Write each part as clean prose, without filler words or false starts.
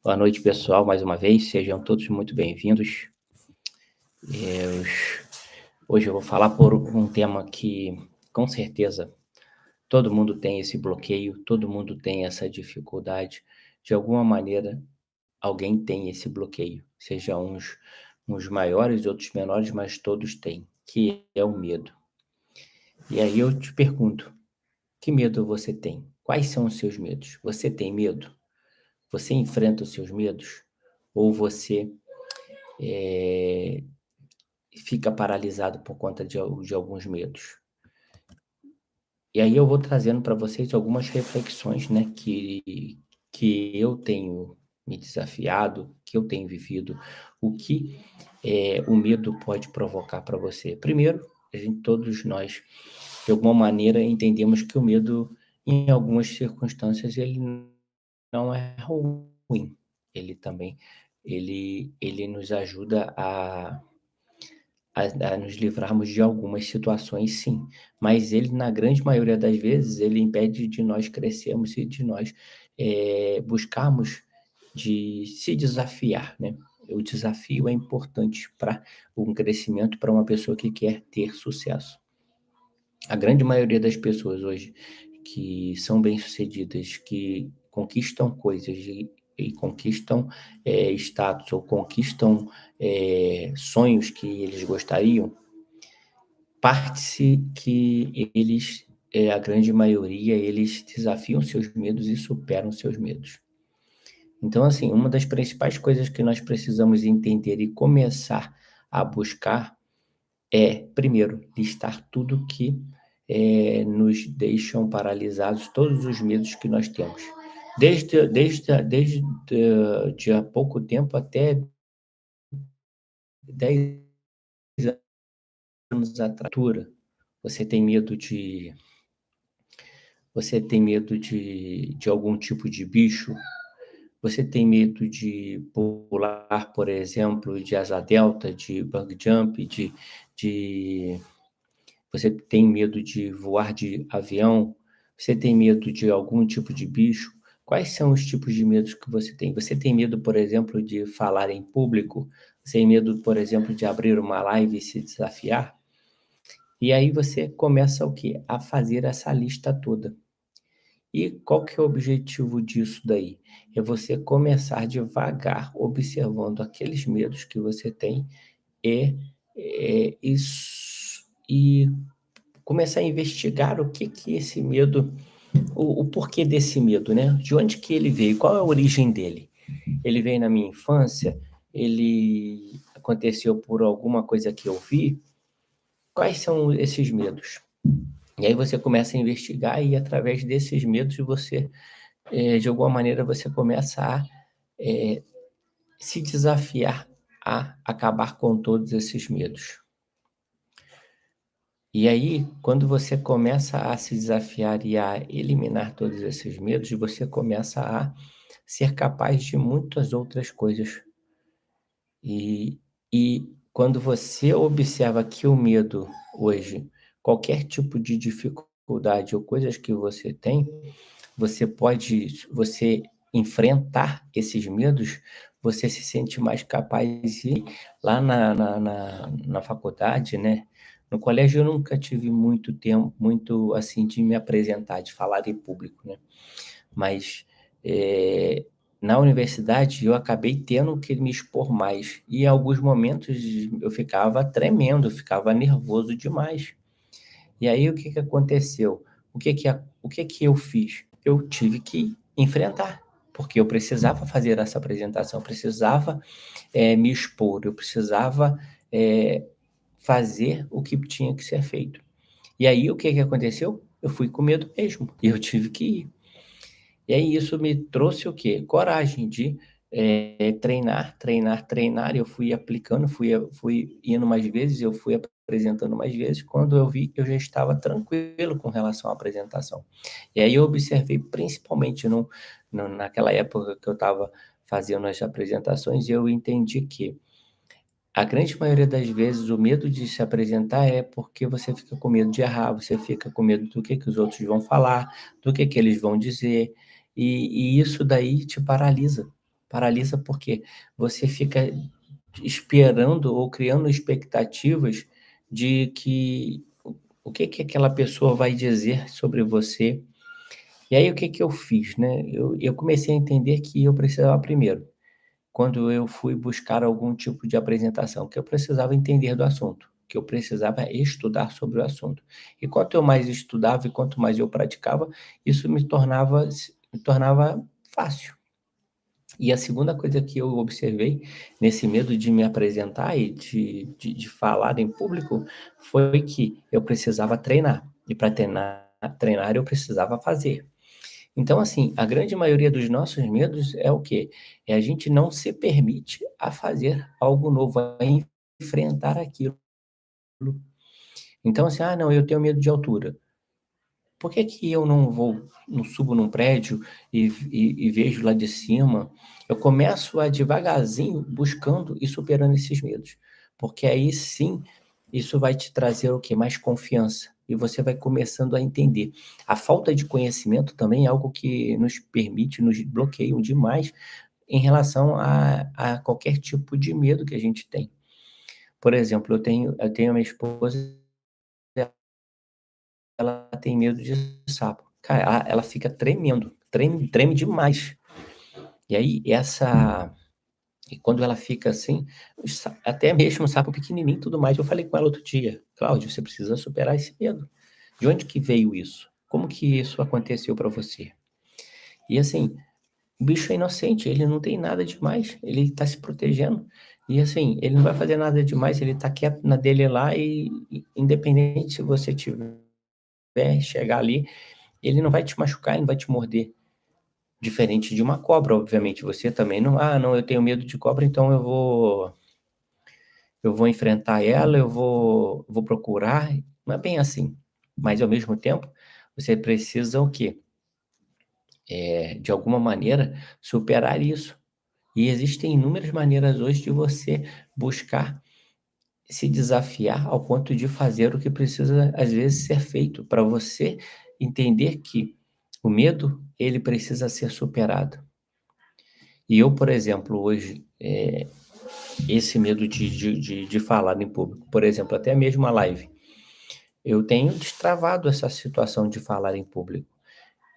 Boa noite, pessoal, mais uma vez, sejam todos muito bem-vindos. Eu- Hoje eu vou falar por um tema que, com certeza, todo mundo tem esse bloqueio, todo mundo tem essa dificuldade. De alguma maneira, alguém tem esse bloqueio, seja uns maiores, outros menores, mas todos têm, que é o medo. E aí eu te pergunto, que medo você tem? Quais são os seus medos? Você tem medo? Você enfrenta os seus medos? Ou você eh, fica paralisado por conta de alguns medos? E aí eu vou trazendo para vocês algumas reflexões, né, que eu tenho me desafiado, que eu tenho vivido, o que o medo pode provocar para você. Primeiro, todos nós, de alguma maneira, entendemos que o medo, em algumas circunstâncias, ele não é ruim. Ele também, ele nos ajuda a nos livrarmos de algumas situações, sim, mas ele, na grande maioria das vezes, ele impede de nós crescermos e de nós, buscarmos de se desafiar, né. O desafio é importante para um crescimento, para uma pessoa que quer ter sucesso. A grande maioria das pessoas hoje que são bem-sucedidas, que conquistam coisas e conquistam, status ou conquistam, sonhos que eles gostariam, parte-se que eles, a grande maioria, eles desafiam seus medos e superam seus medos. Então, assim, uma das principais coisas que nós precisamos entender e começar a buscar é, primeiro, listar tudo que, nos deixam paralisados, todos os medos que nós temos. Desde de há pouco tempo até 10 anos atrás. Você tem medo de Você tem medo de algum tipo de bicho? Você tem medo de pular, por exemplo, de asa delta, de bungee jump, de você tem medo de voar de avião? Você tem medo de algum tipo de bicho? Quais são os tipos de medos que você tem? Você tem medo, por exemplo, de falar em público? Você tem medo, por exemplo, de abrir uma live e se desafiar? E aí você começa o quê? A fazer essa lista toda. E qual que é o objetivo disso daí? É você começar devagar, observando aqueles medos que você tem e, e começar a investigar o que que esse medo, o porquê desse medo, né? De onde que ele veio? Qual é a origem dele? Ele veio na minha infância? Ele aconteceu por alguma coisa que eu vi? Quais são esses medos? E aí você começa a investigar e através desses medos você de alguma maneira você começa a se desafiar a acabar com todos esses medos. E aí, quando você começa a se desafiar e a eliminar todos esses medos, você começa a ser capaz de muitas outras coisas. E, e quando você observa que o medo hoje, qualquer tipo de dificuldade ou coisas que você tem, você enfrentar esses medos, você se sente mais capaz e lá na faculdade, né, no colégio eu nunca tive muito tempo muito, assim, de me apresentar, de falar em público, né, mas, eh, na universidade eu acabei tendo que me expor mais, e em alguns momentos eu ficava tremendo, eu ficava nervoso demais. E aí o que que aconteceu? O que que eu fiz? Eu tive que enfrentar, porque eu precisava fazer essa apresentação, eu precisava, me expor, eu precisava, eh, fazer o que tinha que ser feito. E aí o que que aconteceu? Eu fui com medo mesmo, e eu tive que ir. E aí isso me trouxe o quê? Coragem de, treinar, treinar, treinar, e eu fui aplicando, fui indo mais vezes, eu fui apresentando mais vezes, quando eu vi, eu já estava tranquilo com relação à apresentação. E aí eu observei principalmente no naquela época que eu estava fazendo as apresentações, e eu entendi que a grande maioria das vezes o medo de se apresentar é porque você fica com medo de errar, você fica com medo do que os outros vão falar, do que eles vão dizer, e isso daí te paralisa. Paralisa porque você fica esperando ou criando expectativas de que o que que aquela pessoa vai dizer sobre você. E aí o que que eu fiz, né, eu comecei a entender que eu precisava primeiro, quando eu fui buscar algum tipo de apresentação, que eu precisava entender do assunto, que eu precisava estudar sobre o assunto. E quanto eu mais estudava e quanto mais eu praticava, isso me tornava fácil. E a segunda coisa que eu observei, nesse medo de me apresentar e de falar em público, foi que eu precisava treinar, e para treinar eu precisava fazer. Então, assim, a grande maioria dos nossos medos é o quê? É a gente não se permite a fazer algo novo, a enfrentar aquilo. Então, assim: "Ah, não, eu tenho medo de altura". Por que que eu não subo num prédio e vejo lá de cima? Eu começo a devagarzinho buscando e superando esses medos, porque aí sim, isso vai te trazer o quê? Mais confiança, e você vai começando a entender. A falta de conhecimento também é algo que nos bloqueiam demais em relação a qualquer tipo de medo que a gente tem. Por exemplo, eu tenho a minha esposa, ela tem medo de sapo. Cara, ela fica tremendo, treme demais. E aí e quando ela fica assim, até mesmo sapo pequenininho e tudo mais, eu falei com ela outro dia: "Cláudia, você precisa superar esse medo. De onde que veio isso? Como que isso aconteceu para você?". E assim, o bicho é inocente, ele não tem nada demais, ele tá se protegendo. E assim, ele não vai fazer nada demais, ele tá quieto na dele lá e independente se você tiver chegar ali, ele não vai te machucar, ele não vai te morder. Diferente de uma cobra, obviamente, você também não: "Ah, não, eu tenho medo de cobra, então eu vou enfrentar ela, eu vou procurar". Não é bem assim. Mas ao mesmo tempo, você precisa o quê? De alguma maneira, superar isso. E existem inúmeras maneiras hoje de você buscar se desafiar ao ponto de fazer o que precisa, às vezes, ser feito, para você entender que o medo, ele precisa ser superado. E eu, por exemplo, hoje, esse medo de falar em público, por exemplo, até mesmo a live, eu tenho destravado essa situação de falar em público.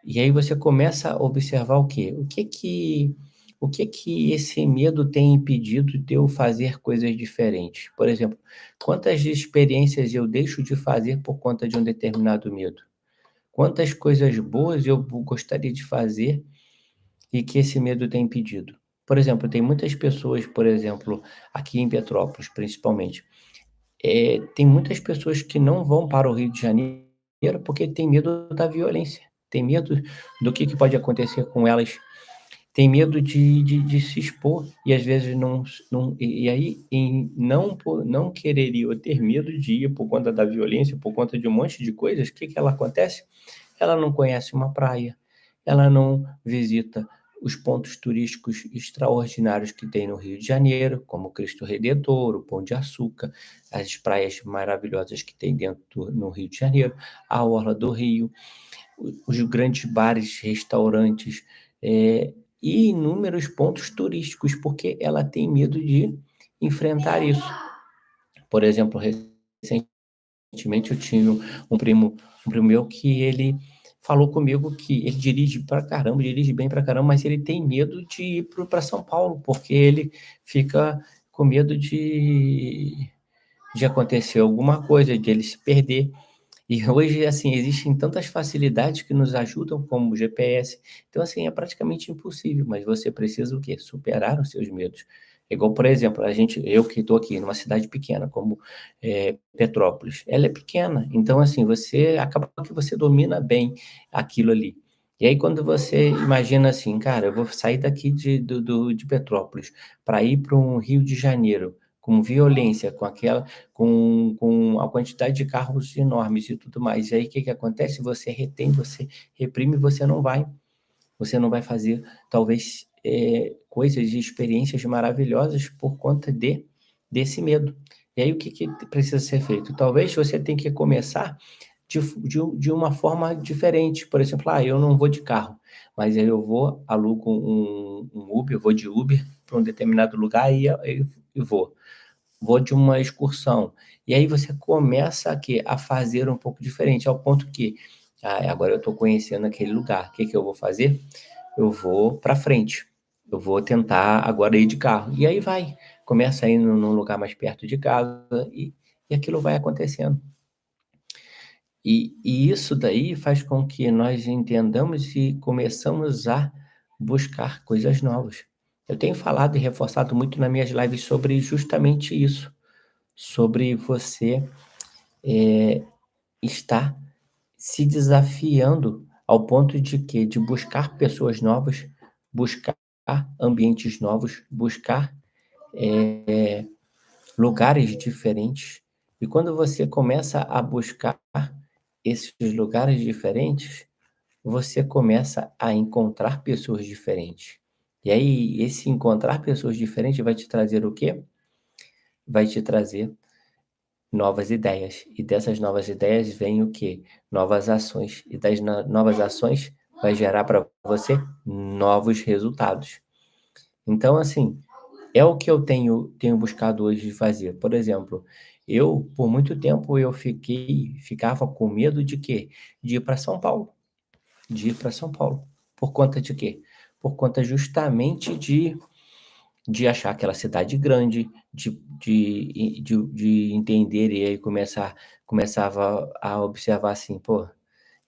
E aí você começa a observar o quê? O que que esse medo tem impedido de eu fazer coisas diferentes? Por exemplo, quantas experiências eu deixo de fazer por conta de um determinado medo? Quantas coisas boas eu gostaria de fazer e que esse medo tem impedido? Por exemplo, tem muitas pessoas, por exemplo, aqui em Petrópolis, principalmente, tem muitas pessoas que não vão para o Rio de Janeiro porque tem medo da violência, tem medo do que pode acontecer com elas, tem medo de se expor e às vezes não e aí em não querer ou ter medo de ir por conta da violência, por conta de um monte de coisas, o que que ela acontece? Ela não conhece uma praia, ela não visita os pontos turísticos extraordinários que tem no Rio de Janeiro, como o Cristo Redentor, o Pão de Açúcar, as praias maravilhosas que tem no Rio de Janeiro, a orla do Rio, os grandes bares, restaurantes, e inúmeros pontos turísticos, porque ela tem medo de enfrentar isso. Por exemplo, recentemente eu tinha um primo meu que ele falou comigo que ele dirige pra caramba, dirige bem pra caramba, mas ele tem medo de ir para São Paulo, porque ele fica com medo de acontecer alguma coisa, de ele se perder. E hoje, assim, existem tantas facilidades que nos ajudam, como o GPS. Então, assim, é praticamente impossível, mas você precisa o quê? Superar os seus medos. É igual, por exemplo, eu que estou aqui numa cidade pequena, como Petrópolis, ela é pequena, então, assim, você acaba que você domina bem aquilo ali. E aí, quando você imagina assim, cara, eu vou sair daqui de Petrópolis para ir para um Rio de Janeiro, com violência, com a quantidade de carros enormes e tudo mais. E aí o que que acontece? Você retém, você reprime, você não vai fazer talvez, coisas e experiências maravilhosas por conta desse medo. E aí o que que precisa ser feito? Talvez você tenha que começar de uma forma diferente. Por exemplo, eu não vou de carro, mas aí eu vou, alugo um Uber, vou de Uber para um determinado lugar e vou. Vou de uma excursão. E aí você começa a quê? A fazer um pouco diferente, ao ponto que, agora eu estou conhecendo aquele lugar, o que que eu vou fazer? Eu vou para frente, eu vou tentar agora ir de carro. E aí vai, começa a ir num lugar mais perto de casa e aquilo vai acontecendo. E isso daí faz com que nós entendamos e começamos a buscar coisas novas. Eu tenho falado e reforçado muito nas minhas lives sobre justamente isso, sobre você, estar se desafiando ao ponto de quê? De buscar pessoas novas, buscar ambientes novos, buscar lugares diferentes. E quando você começa a buscar esses lugares diferentes, você começa a encontrar pessoas diferentes. E aí, esse encontrar pessoas diferentes vai te trazer o quê? Vai te trazer novas ideias. E dessas novas ideias vem o quê? Novas ações. E das novas ações vai gerar para você novos resultados. Então, assim, é o que eu tenho buscado hoje de fazer. Por exemplo, eu, por muito tempo, ficava com medo de quê? De ir para São Paulo. De ir para São Paulo. Por conta de quê? Por conta justamente de achar aquela cidade grande, de entender e aí começava a observar assim: "Pô,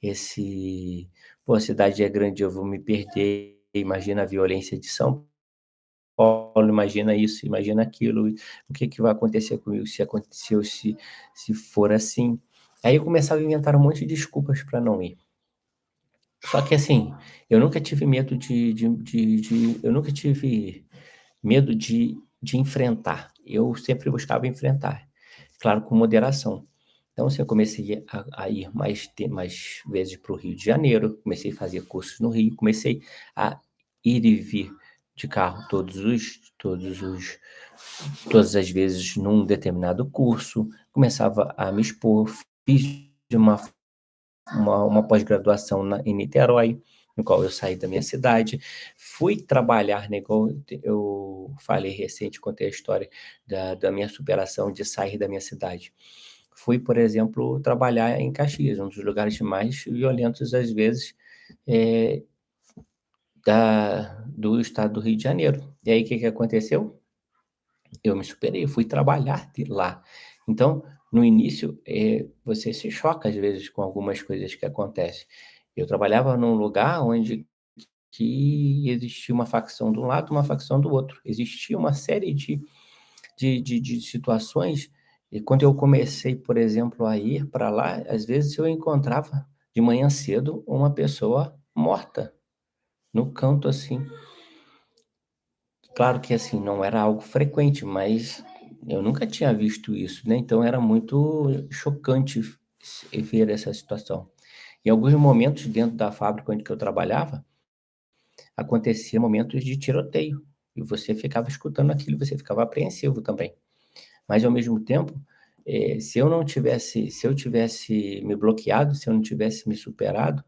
esse a cidade é grande, eu vou me perder, imagina a violência de São Paulo, imagina isso, imagina aquilo, o que que vai acontecer comigo se aconteceu, se for assim". Aí eu começava a inventar um monte de desculpas para não ir. Só que assim, eu nunca tive medo eu nunca tive medo de enfrentar, eu sempre buscava enfrentar, claro, com moderação. Então, assim, eu comecei a ir mais vezes para o Rio de Janeiro, comecei a fazer cursos no Rio, comecei a ir e vir de carro todas as vezes num determinado curso, começava a me expor, fiz uma uma pós-graduação em Niterói, no qual eu saí da minha cidade, fui trabalhar, né, igual eu falei recente, contei a história da minha superação de sair da minha cidade. Fui, por exemplo, trabalhar em Caxias, um dos lugares mais violentos, às vezes, eh, do estado do Rio de Janeiro. E aí, o que que aconteceu? Eu me superei, eu fui trabalhar de lá. Então, no início, você se choca às vezes com algumas coisas que acontecem. Eu trabalhava num lugar onde que existia uma facção de um lado, uma facção do outro. Existia uma série de situações, e quando eu comecei, por exemplo, a ir para lá, às vezes eu encontrava de manhã cedo uma pessoa morta no canto, assim. Claro que, assim, não era algo frequente, mas eu nunca tinha visto isso, né, então era muito chocante ver essa situação. Em alguns momentos dentro da fábrica onde que eu trabalhava, acontecia momentos de tiroteio, e você ficava escutando aquilo, você ficava apreensivo também. Mas ao mesmo tempo, se eu tivesse me bloqueado, se eu não tivesse me superado,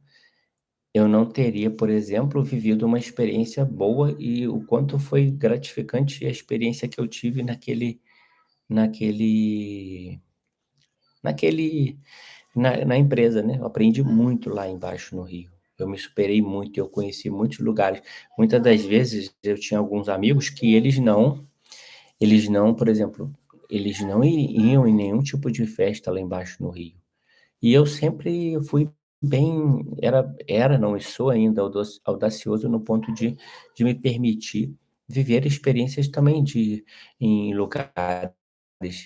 eu não teria, por exemplo, vivido uma experiência boa e o quanto foi gratificante a experiência que eu tive naquele naquele na empresa, né. Eu aprendi muito lá embaixo no Rio. Eu me superei muito, eu conheci muitos lugares. Muitas das vezes eu tinha alguns amigos que eles não, por exemplo, eles não iam em nenhum tipo de festa lá embaixo no Rio. E eu sempre fui bem não, e sou ainda audacioso no ponto de me permitir viver experiências também em lugares.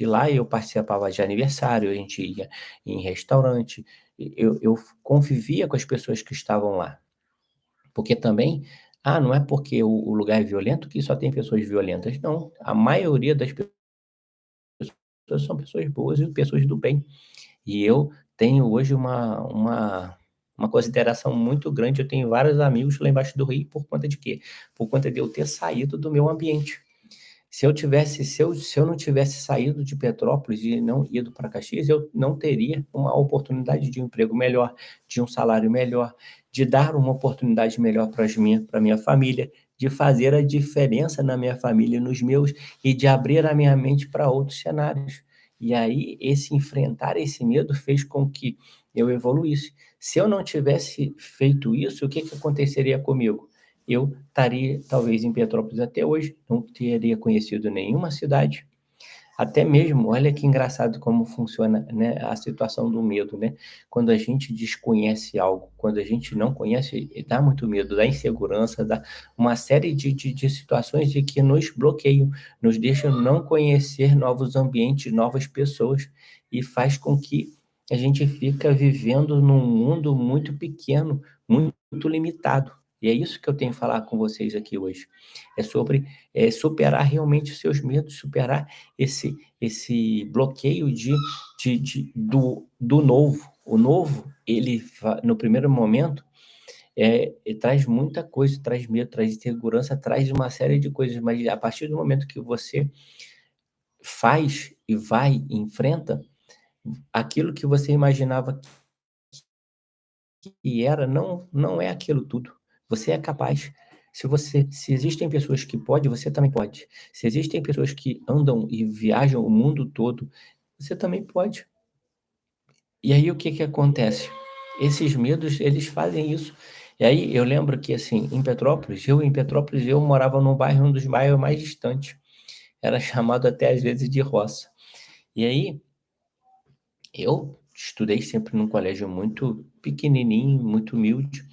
E lá eu participava de aniversário, a gente ia em restaurante, eu convivia com as pessoas que estavam lá. Porque também, não é porque o lugar é violento que só tem pessoas violentas, não, a maioria das pessoas são pessoas boas e pessoas do bem. E eu tenho hoje uma consideração muito grande, eu tenho vários amigos lá embaixo do Rio por conta de quê? Por conta de eu ter saído do meu ambiente. Se eu não tivesse saído de Petrópolis e não ido para Caxias, eu não teria uma oportunidade de um emprego melhor, de um salário melhor, de dar uma oportunidade melhor para minha família, de fazer a diferença na minha família e nos meus, e de abrir a minha mente para outros cenários. E aí, esse enfrentar esse medo fez com que eu evoluísse. Se eu não tivesse feito isso, o que que aconteceria comigo? Eu estaria talvez em Petrópolis até hoje, não teria conhecido nenhuma cidade, até mesmo, olha que engraçado como funciona, né, a situação do medo, né? Quando a gente desconhece algo, quando a gente não conhece, dá muito medo, dá insegurança, dá uma série de situações de que nos bloqueiam, nos deixam não conhecer novos ambientes, novas pessoas, e faz com que a gente fica vivendo num mundo muito pequeno, muito limitado. E é isso que eu tenho que falar com vocês aqui hoje. É sobre superar realmente os seus medos, superar esse bloqueio do novo. O novo, no primeiro momento, ele traz muita coisa, traz medo, traz insegurança, traz uma série de coisas, mas a partir do momento que você faz e vai e enfrenta, aquilo que você imaginava que era, não é aquilo tudo. Você é capaz. Se existem pessoas que podem, você também pode. Se existem pessoas que andam e viajam o mundo todo, você também pode. E aí o que que acontece? Esses medos, eles fazem isso. E aí eu lembro que, assim, em Petrópolis eu morava num bairro, um dos bairros mais distantes. Era chamado até às vezes de roça. E aí eu estudei sempre num colégio muito pequenininho, muito humilde.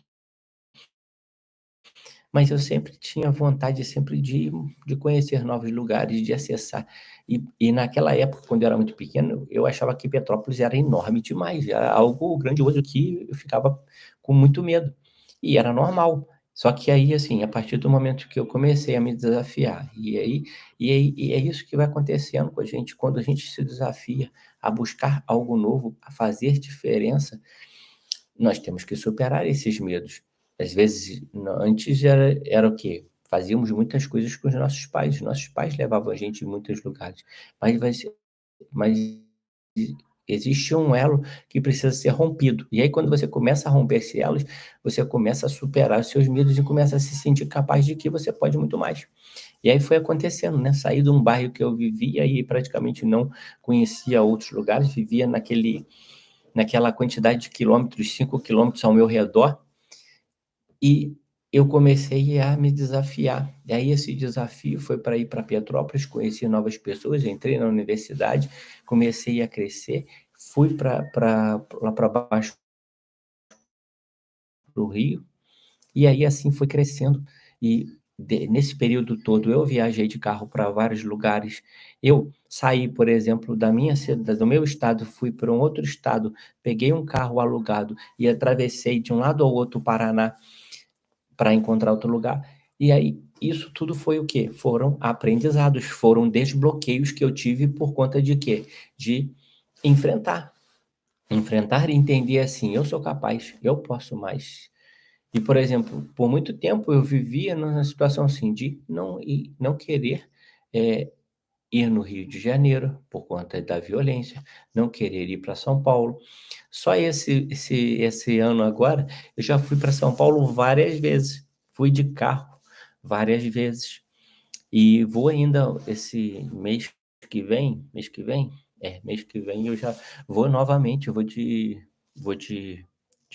Mas eu sempre tinha vontade sempre de conhecer novos lugares, de acessar. E naquela época, quando eu era muito pequeno, eu achava que Petrópolis era enorme demais, era algo grandioso que eu ficava com muito medo. E era normal. Só que aí, assim, a partir do momento que eu comecei a me desafiar, e é isso que vai acontecendo com a gente, quando a gente se desafia a buscar algo novo, a fazer diferença, nós temos que superar esses medos. Às vezes, antes era o quê? Fazíamos muitas coisas com os nossos pais levavam a gente em muitos lugares, mas vai ser mas existe um elo que precisa ser rompido. E aí quando você começa a romper esses elos, você começa a superar os seus medos e começa a se sentir capaz de que você pode muito mais. E aí foi acontecendo, né, saí de um bairro que eu vivia e praticamente não conhecia outros lugares, vivia naquela quantidade de quilômetros, 5 quilômetros ao meu redor, e eu comecei a me desafiar. E aí esse desafio foi para ir para Petrópolis, conheci novas pessoas, entrei na universidade, comecei a crescer, fui para lá para baixo do Rio, e aí assim foi crescendo. E nesse período todo eu viajei de carro para vários lugares. Eu saí, por exemplo, do meu estado, fui para um outro estado, peguei um carro alugado e atravessei de um lado ao outro o Paraná para encontrar outro lugar. E aí, isso tudo foi o quê? Foram aprendizados, foram desbloqueios que eu tive por conta de quê? De enfrentar. Enfrentar e entender assim, eu sou capaz, eu posso mais. E, por exemplo, por muito tempo eu vivia numa situação assim de não querer, eh, ir no Rio de Janeiro por conta da violência, não querer ir para São Paulo. Só esse ano agora, eu já fui para São Paulo várias vezes, fui de carro várias vezes, e vou ainda esse mês que vem eu já vou novamente, eu vou de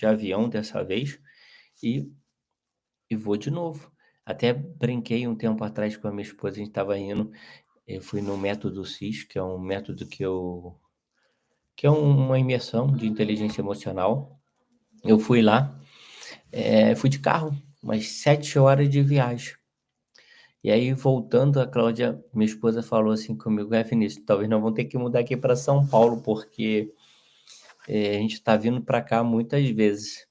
avião dessa vez, e vou de novo. Até brinquei um tempo atrás com a minha esposa, a gente estava indo, eu fui no método CIS, que é um método que é uma imersão de inteligência emocional. Eu fui lá, fui de carro, umas 7 horas de viagem. E aí voltando, a Cláudia, minha esposa, falou assim comigo: "É, Vinícius, talvez nós vamos ter que mudar aqui para São Paulo, porque, a gente está vindo para cá muitas vezes".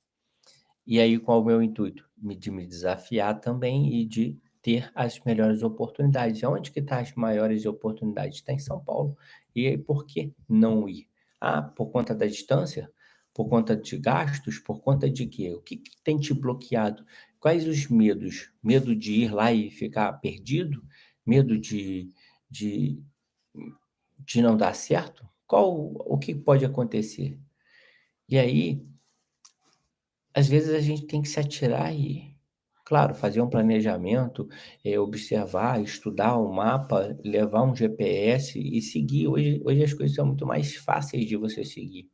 E aí qual o meu intuito? De me desafiar também e de ter as melhores oportunidades. Aonde que tá as maiores oportunidades? Está em São Paulo. E aí por que não ir? Ah, por conta da distância? Por conta de gastos? Por conta de quê? O que que tem te bloqueado? Quais os medos? Medo de ir lá e ficar perdido? Medo de de não dar certo, qual o que pode acontecer? E aí, às vezes a gente tem que se atirar e, claro, fazer um planejamento, observar, estudar o mapa, levar um GPS e seguir. Hoje as coisas são muito mais fáceis de você seguir,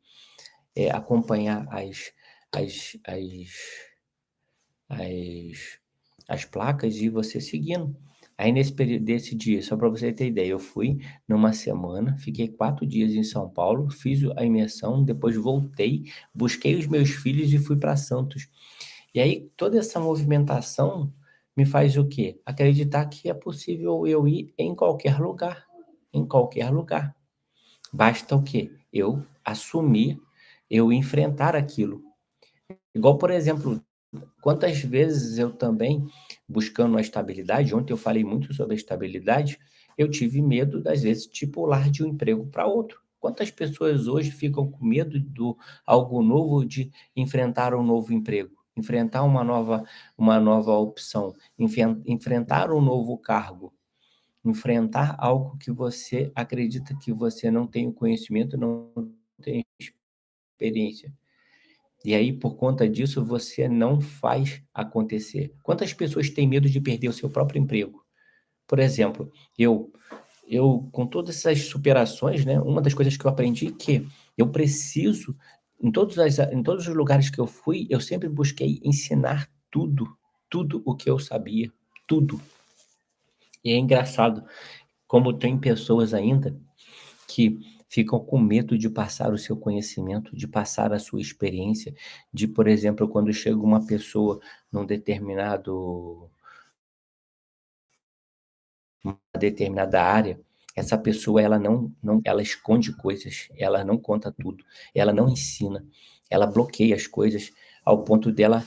acompanhar as as as as placas e você seguindo. Aí nesse período desse dia, só para você ter ideia, eu fui numa semana, fiquei 4 dias em São Paulo, fiz a imersão, depois voltei, busquei os meus filhos e fui para Santos. E aí toda essa movimentação me faz o quê? Acreditar que é possível eu ir em qualquer lugar, em qualquer lugar. Basta o quê? Eu assumir, eu enfrentar aquilo. Igual, por exemplo, quantas vezes eu também, buscando a estabilidade, ontem eu falei muito sobre a estabilidade, eu tive medo, das vezes, de pular de um emprego para outro. Quantas pessoas hoje ficam com medo do algo novo, de enfrentar um novo emprego, enfrentar uma nova opção, enfrentar um novo cargo, enfrentar algo que você acredita que você não tem o conhecimento, não tem experiência. E aí, por conta disso, você não faz acontecer. Quantas pessoas têm medo de perder o seu próprio emprego? Por exemplo, eu com todas essas superações, né, uma das coisas que eu aprendi é que eu preciso, em todos os lugares que eu fui, eu sempre busquei ensinar tudo, tudo o que eu sabia, tudo. E é engraçado como tem pessoas ainda que ficam com medo de passar o seu conhecimento, de passar a sua experiência, de, por exemplo, quando chega uma pessoa num determinado uma determinada área, essa pessoa ela esconde coisas, ela não conta tudo, ela não ensina, ela bloqueia as coisas ao ponto dela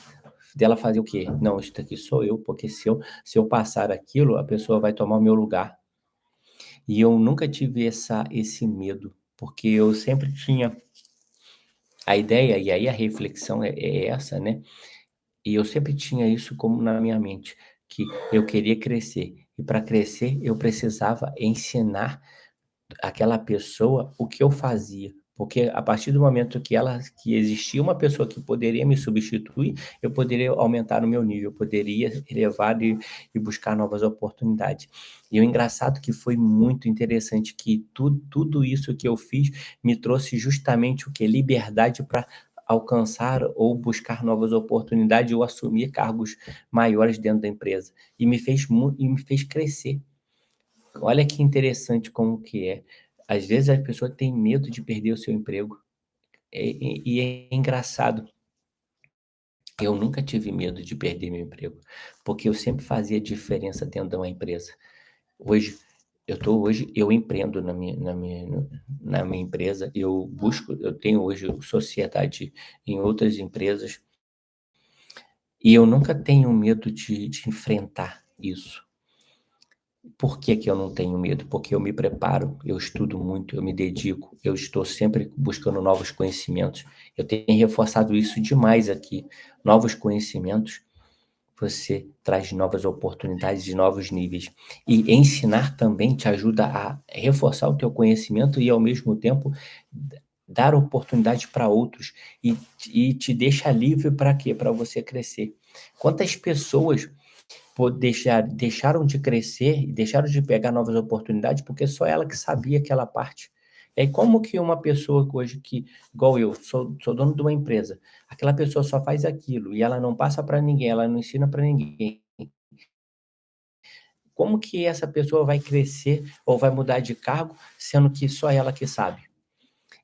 fazer o quê? "Não, isso daqui sou eu, porque se eu passar aquilo, a pessoa vai tomar o meu lugar". E eu nunca tive esse medo, porque eu sempre tinha a ideia, e aí a reflexão é essa, né, e eu sempre tinha isso como na minha mente, que eu queria crescer, e para crescer eu precisava ensinar aquela pessoa o que eu fazia, porque a partir do momento que existia uma pessoa que poderia me substituir, eu poderia aumentar o meu nível, eu poderia elevar e buscar novas oportunidades. E o engraçado que foi muito interessante que tudo isso que eu fiz me trouxe justamente o que? Liberdade para alcançar ou buscar novas oportunidades ou assumir cargos maiores dentro da empresa, e me fez crescer. Olha que interessante como que é. Às vezes a pessoa tem medo de perder o seu emprego. E é engraçado, eu nunca tive medo de perder meu emprego, porque eu sempre fazia diferença dentro de uma empresa. Hoje eu empreendo na minha empresa, eu tenho hoje sociedade em outras empresas, e eu nunca tenho medo de enfrentar isso. Por que que eu não tenho medo? Porque eu me preparo, eu estudo muito, eu me dedico, eu estou sempre buscando novos conhecimentos. Eu tenho reforçado isso demais aqui. Novos conhecimentos, você traz novas oportunidades e novos níveis. E ensinar também te ajuda a reforçar o teu conhecimento e, ao mesmo tempo, dar oportunidade para outros e te deixa livre para quê? Para você crescer. Quantas pessoas deixaram de crescer e deixaram de pegar novas oportunidades, porque só ela que sabia aquela parte. E aí como que uma pessoa que hoje que igual eu, sou dono de uma empresa, aquela pessoa só faz aquilo e ela não passa para ninguém, ela não ensina para ninguém, como que essa pessoa vai crescer ou vai mudar de cargo, sendo que só ela que sabe?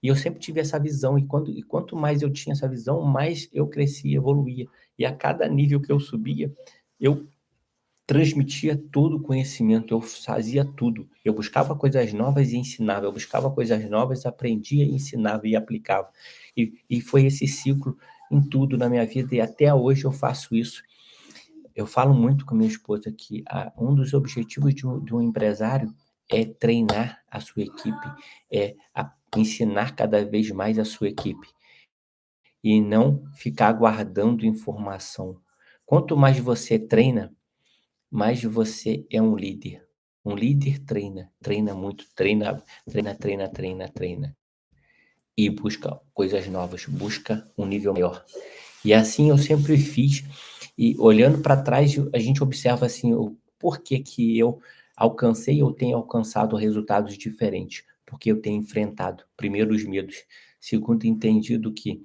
E eu sempre tive essa visão e quanto mais eu tinha essa visão, mais eu crescia, evoluía. E a cada nível que eu subia, eu transmitia todo o conhecimento, eu fazia tudo. Eu buscava coisas novas e ensinava, eu buscava coisas novas, aprendia, ensinava e aplicava. E foi esse ciclo em tudo na minha vida e até hoje eu faço isso. Eu falo muito com minha esposa que um dos objetivos de um empresário é treinar a sua equipe, ensinar cada vez mais a sua equipe e não ficar guardando informação. Quanto mais você treina, mais você é um líder. Um líder treina, treina muito, treina, treina, treina, treina, treina e busca coisas novas, busca um nível maior. E assim eu sempre fiz, e olhando para trás, a gente observa assim o porquê que eu alcancei ou tenho alcançado resultados diferentes, porque eu tenho enfrentado, primeiro, os medos, segundo, entendido que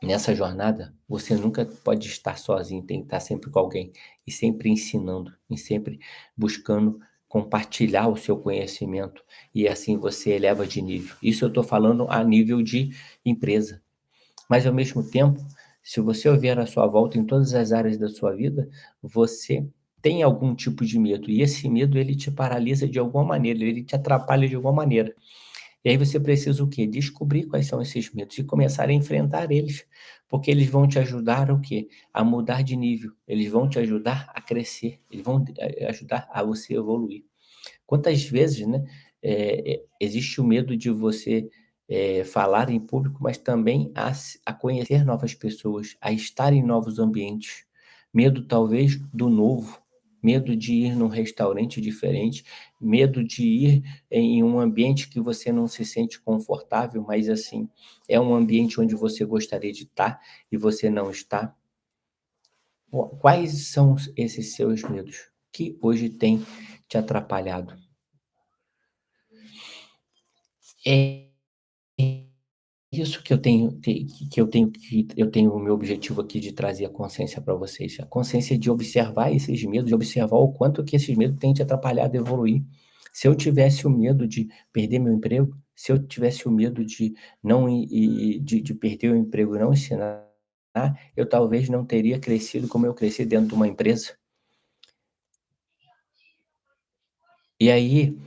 nessa jornada você nunca pode estar sozinho, tem que estar sempre com alguém, e sempre ensinando, e sempre buscando compartilhar o seu conhecimento, e assim você eleva de nível. Isso eu estou falando a nível de empresa. Mas ao mesmo tempo, se você olhar à sua volta em todas as áreas da sua vida, você tem algum tipo de medo, e esse medo ele te paralisa de alguma maneira, ele te atrapalha de alguma maneira. E aí você precisa o quê? Descobrir quais são esses medos e começar a enfrentar eles, porque eles vão te ajudar o quê? A mudar de nível, eles vão te ajudar a crescer, eles vão ajudar a você evoluir. Quantas vezes, né, existe o medo de você, falar em público, mas também a conhecer novas pessoas, a estar em novos ambientes. Medo talvez do novo, medo de ir num restaurante diferente, medo de ir em um ambiente que você não se sente confortável, mas assim, é um ambiente onde você gostaria de estar e você não está. Quais são esses seus medos que hoje tem te atrapalhado? É isso que eu tenho o meu objetivo aqui de trazer a consciência para vocês, a consciência de observar esses medos, de observar o quanto que esses medos têm te atrapalhado a evoluir. Se eu tivesse o medo de perder meu emprego, se eu tivesse o medo de não de perder o emprego e não ensinar, eu talvez não teria crescido como eu cresci dentro de uma empresa. E aí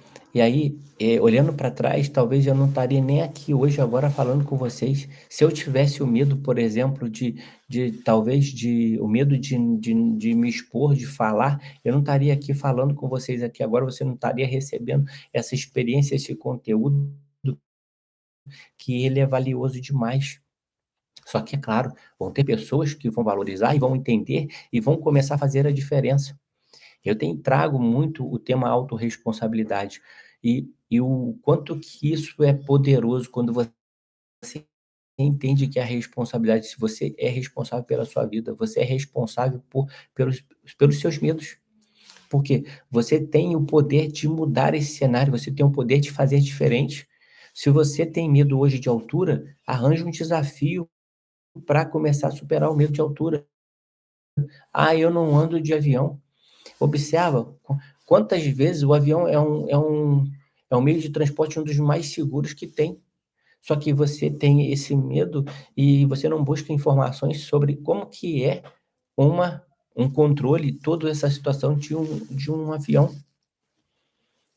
olhando para trás, talvez eu não estaria nem aqui hoje agora falando com vocês. Se eu tivesse o medo, por exemplo, de talvez de o medo de me expor, de falar, eu não estaria aqui falando com vocês aqui agora, você não estaria recebendo essa experiência, esse conteúdo, que ele é valioso demais. Só que é claro, vão ter pessoas que vão valorizar e vão entender e vão começar a fazer a diferença. Eu tenho trago muito o tema autorresponsabilidade, e o quanto que isso é poderoso quando você entende que a responsabilidade se você é responsável pela sua vida, você é responsável pelos seus medos, porque você tem o poder de mudar esse cenário, você tem o poder de fazer diferente. Se você tem medo hoje de altura, arranje um desafio para começar a superar o medo de altura. "Ah, eu não ando de avião". Observa quantas vezes o avião é um meio de transporte, um dos mais seguros que tem. Só que você tem esse medo e você não busca informações sobre como que é uma um controle, toda essa situação de um avião.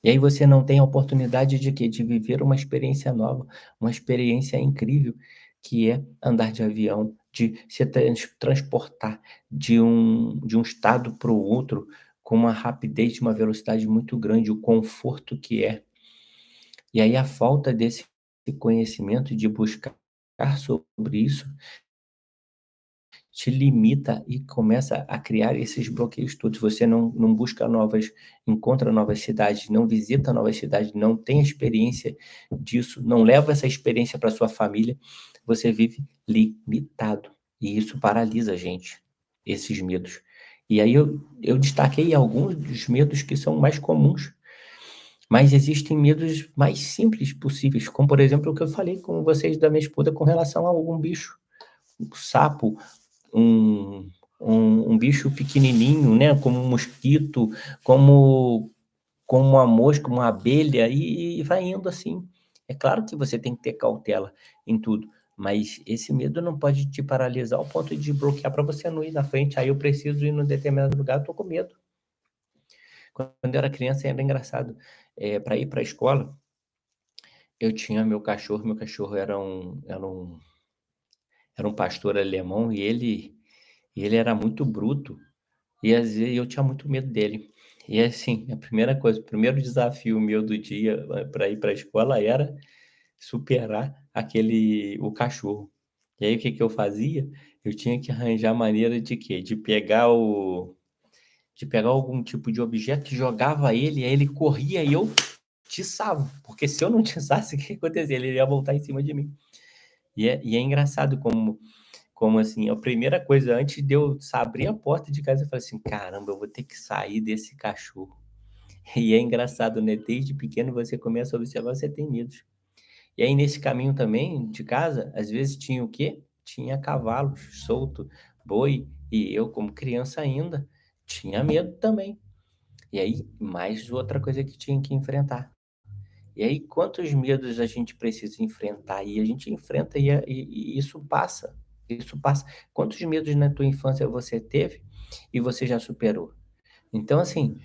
E aí você não tem a oportunidade de quê? De viver uma experiência nova, uma experiência incrível, que é andar de avião, de se transportar de um estado para o outro com uma rapidez, uma velocidade muito grande, o conforto que é. E aí a falta desse conhecimento de buscar sobre isso te limita e começa a criar esses bloqueios todos. Você não busca encontra novas cidades, não visita novas cidades, não tem experiência disso, não leva essa experiência para sua família, você vive limitado. E isso paralisa a gente, esses medos. E aí eu destaquei alguns dos medos que são mais comuns, mas existem medos mais simples possíveis, como por exemplo o que eu falei com vocês da minha esposa com relação a algum bicho, um sapo, um um bicho pequenininho, né, como um mosquito, como uma mosca, uma abelha, e vai indo assim. É claro que você tem que ter cautela em tudo, mas esse medo não pode te paralisar ao ponto de bloquear para você não ir na frente. "Aí eu preciso ir num determinado lugar, eu tô com medo". Quando eu era criança era engraçado, pra ir pra escola, eu tinha meu cachorro era um pastor alemão e ele era muito bruto. E às vezes eu tinha muito medo dele. E assim, a primeira coisa, o primeiro desafio meu do dia, para ir para a escola era superar o cachorro. E aí o que que eu fazia? Eu tinha que arranjar maneira de quê? De pegar de pegar algum tipo de objeto, jogava ele, aí ele corria e eu tiçava, porque se eu não tiçasse, o que ia acontecer? Ele ia voltar em cima de mim. E é engraçado como assim, a primeira coisa antes de eu abrir a porta de casa, eu falei assim: "Caramba, eu vou ter que sair desse cachorro". E é engraçado, né, desde pequeno você começa a observar, você tem medos. E aí nesse caminho também de casa, às vezes tinha o quê? Tinha cavalos solto, boi, e eu como criança ainda, tinha medo também. E aí, mais outra coisa que tinha que enfrentar. E aí, quantos medos a gente precisa enfrentar? E a gente enfrenta e isso passa, isso passa. Quantos medos na tua infância você teve e você já superou? Então, assim,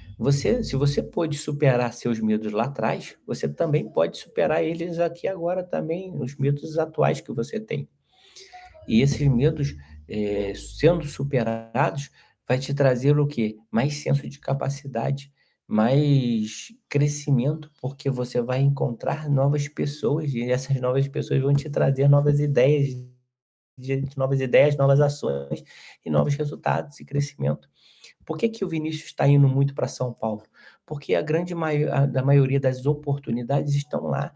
se você pôde superar seus medos lá atrás, você também pode superar eles aqui agora também, os medos atuais que você tem. E esses medos, sendo superados, vai te trazer o quê? Mais senso de capacidade, mais crescimento, porque você vai encontrar novas pessoas e essas novas pessoas vão te trazer novas ideias, novas ações e novos resultados e crescimento. Por que que o Vinícius está indo muito para São Paulo? Porque a grande da maioria das oportunidades estão lá.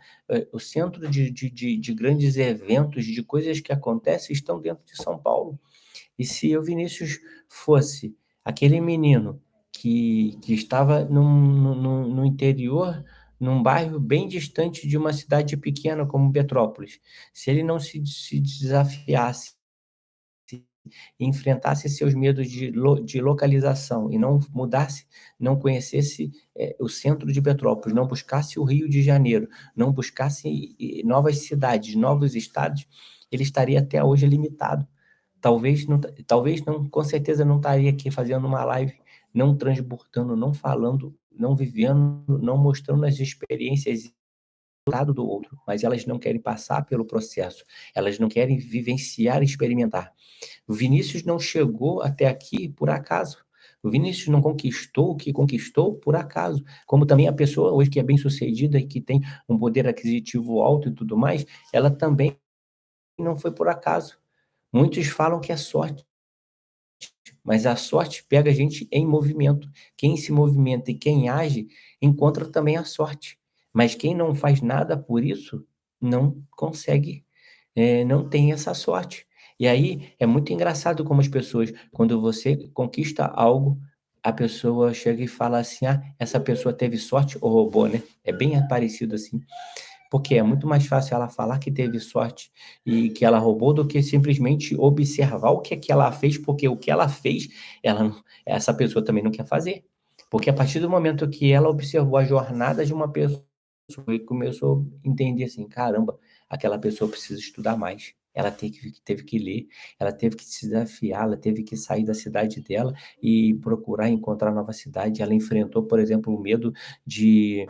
O centro de grandes eventos, de coisas que acontecem, estão dentro de São Paulo. E se o Vinícius fosse aquele menino que estava no interior, num bairro bem distante de uma cidade pequena como Petrópolis, se ele não se desafiasse enfrentasse seus medos de localização e não mudasse, não conhecesse, o centro de Petrópolis, não buscasse o Rio de Janeiro, não buscasse novas cidades, novos estados, ele estaria até hoje limitado. Talvez não, com certeza não estaria aqui fazendo uma live, não transbordando, não falando, não vivendo, não mostrando as experiências do lado do outro, mas elas não querem passar pelo processo, elas não querem vivenciar e experimentar. O Vinícius não chegou até aqui por acaso. O Vinícius não conquistou o que conquistou por acaso. Como também a pessoa hoje que é bem-sucedida e que tem um poder aquisitivo alto e tudo mais, ela também não foi por acaso. Muitos falam que é sorte, mas a sorte pega a gente em movimento. Quem se movimenta e quem age encontra também a sorte. Mas quem não faz nada por isso não consegue, não tem essa sorte. E aí é muito engraçado como as pessoas, quando você conquista algo, a pessoa chega e fala assim: "Ah, essa pessoa teve sorte ou roubou", né. É bem parecido assim. Porque é muito mais fácil ela falar que teve sorte e que ela roubou, do que simplesmente observar o que é que ela fez, porque o que ela fez, essa pessoa também não quer fazer. Porque a partir do momento que ela observou a jornada de uma pessoa e começou a entender assim: "Caramba, aquela pessoa precisa estudar mais, ela teve que ler, ela teve que se desafiar, ela teve que sair da cidade dela e procurar encontrar nova cidade". Ela enfrentou, por exemplo, de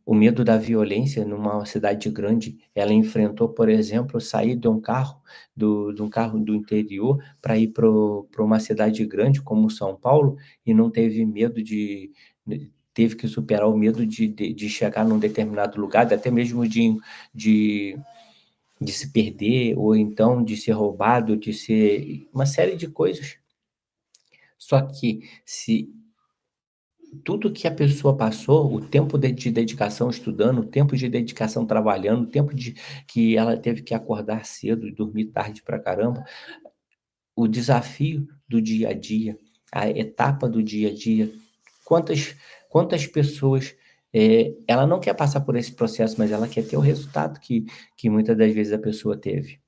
o medo da violência numa cidade grande. Ela enfrentou, por exemplo, sair de um carro do interior para ir para uma cidade grande como São Paulo e não teve medo teve que superar o medo de chegar num determinado lugar, até mesmo de de se perder ou então de ser roubado, de ser uma série de coisas. Só que se tudo que a pessoa passou, o tempo de dedicação estudando, o tempo de dedicação trabalhando, o tempo de que ela teve que acordar cedo e dormir tarde pra caramba, o desafio do dia a dia, a etapa do dia a dia, quantas pessoas, ela não quer passar por esse processo, mas ela quer ter o resultado que muitas das vezes a pessoa teve.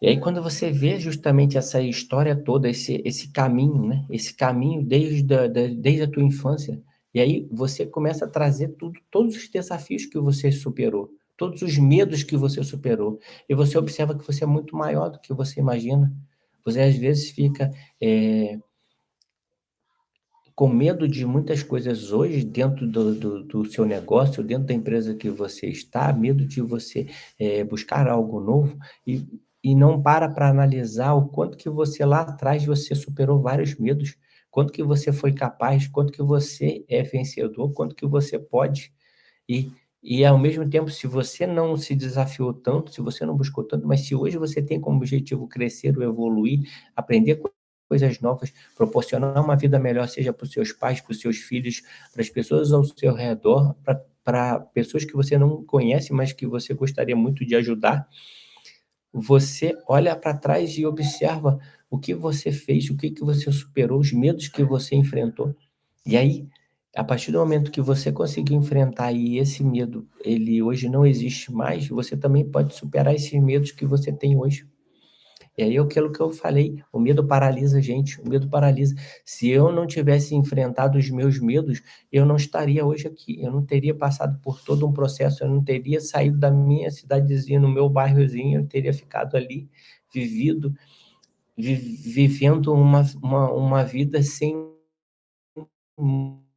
E aí quando você vê justamente essa história toda, esse caminho, né, esse caminho desde a tua infância, e aí você começa a trazer todos os desafios que você superou, todos os medos que você superou, e você observa que você é muito maior do que você imagina. Você às vezes fica, com medo de muitas coisas hoje dentro do seu negócio, dentro da empresa que você está, medo de você, buscar algo novo e não para analisar o quanto que você lá atrás você superou vários medos, quanto que você foi capaz, quanto que você é vencedor, quanto que você pode. E ao mesmo tempo, se você não se desafiou tanto, se você não buscou tanto, mas se hoje você tem como objetivo crescer ou evoluir, aprender coisas novas, proporcionar uma vida melhor, seja para os seus pais, para os seus filhos, para as pessoas ao seu redor, para pessoas que você não conhece, mas que você gostaria muito de ajudar. Você olha para trás e observa o que você fez, o que que você superou, os medos que você enfrentou. E aí, a partir do momento que você conseguir enfrentar e esse medo, ele hoje não existe mais, você também pode superar esses medos que você tem hoje. E aí é aquilo que eu falei, o medo paralisa a gente, o medo paralisa. Se eu não tivesse enfrentado os meus medos, eu não estaria hoje aqui, eu não teria passado por todo um processo, eu não teria saído da minha cidadezinha, no meu bairrozinho, eu teria ficado ali, vivido, vivendo uma vida sem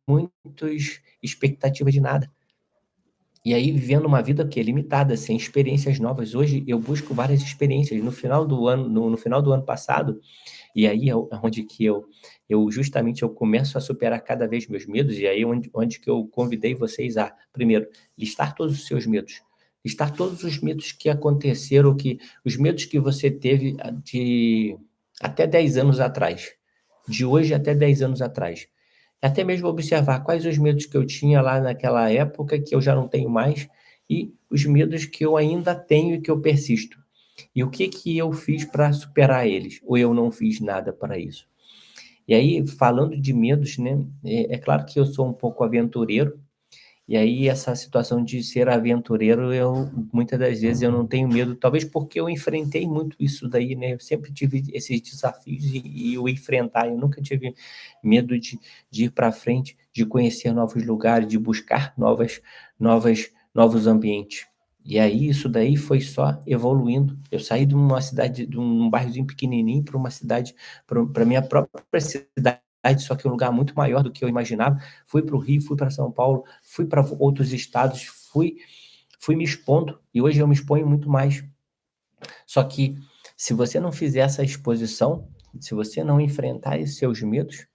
muitas expectativas de nada. E aí vivendo uma vida que é limitada, sem experiências novas. Hoje eu busco várias experiências. No final do ano passado, e aí é onde que eu justamente eu começo a superar cada vez meus medos, e aí onde que eu convidei vocês a, primeiro, listar todos os seus medos. Listar todos os medos que aconteceram, que os medos que você teve de até 10 anos atrás, de hoje até 10 anos atrás. Até mesmo observar quais os medos que eu tinha lá naquela época, que eu já não tenho mais, e os medos que eu ainda tenho e que eu persisto. E o que que eu fiz para superar eles? Ou eu não fiz nada para isso? E aí, falando de medos, né, é claro que eu sou um pouco aventureiro, e aí essa situação de ser aventureiro, eu muitas das vezes eu não tenho medo, talvez porque eu enfrentei muito isso daí, né, eu sempre tive esses desafios e o enfrentar, eu nunca tive medo de ir para frente, de conhecer novos lugares, de buscar novos ambientes. E aí isso daí foi só evoluindo. Eu saí de uma cidade, de um bairrozinho pequenininho para uma cidade, para minha própria cidade, só que um lugar muito maior do que eu imaginava. Fui para o Rio, fui para São Paulo, fui para outros estados, fui me expondo e hoje eu me exponho muito mais. Só que se você não fizer essa exposição, se você não enfrentar esses seus medos,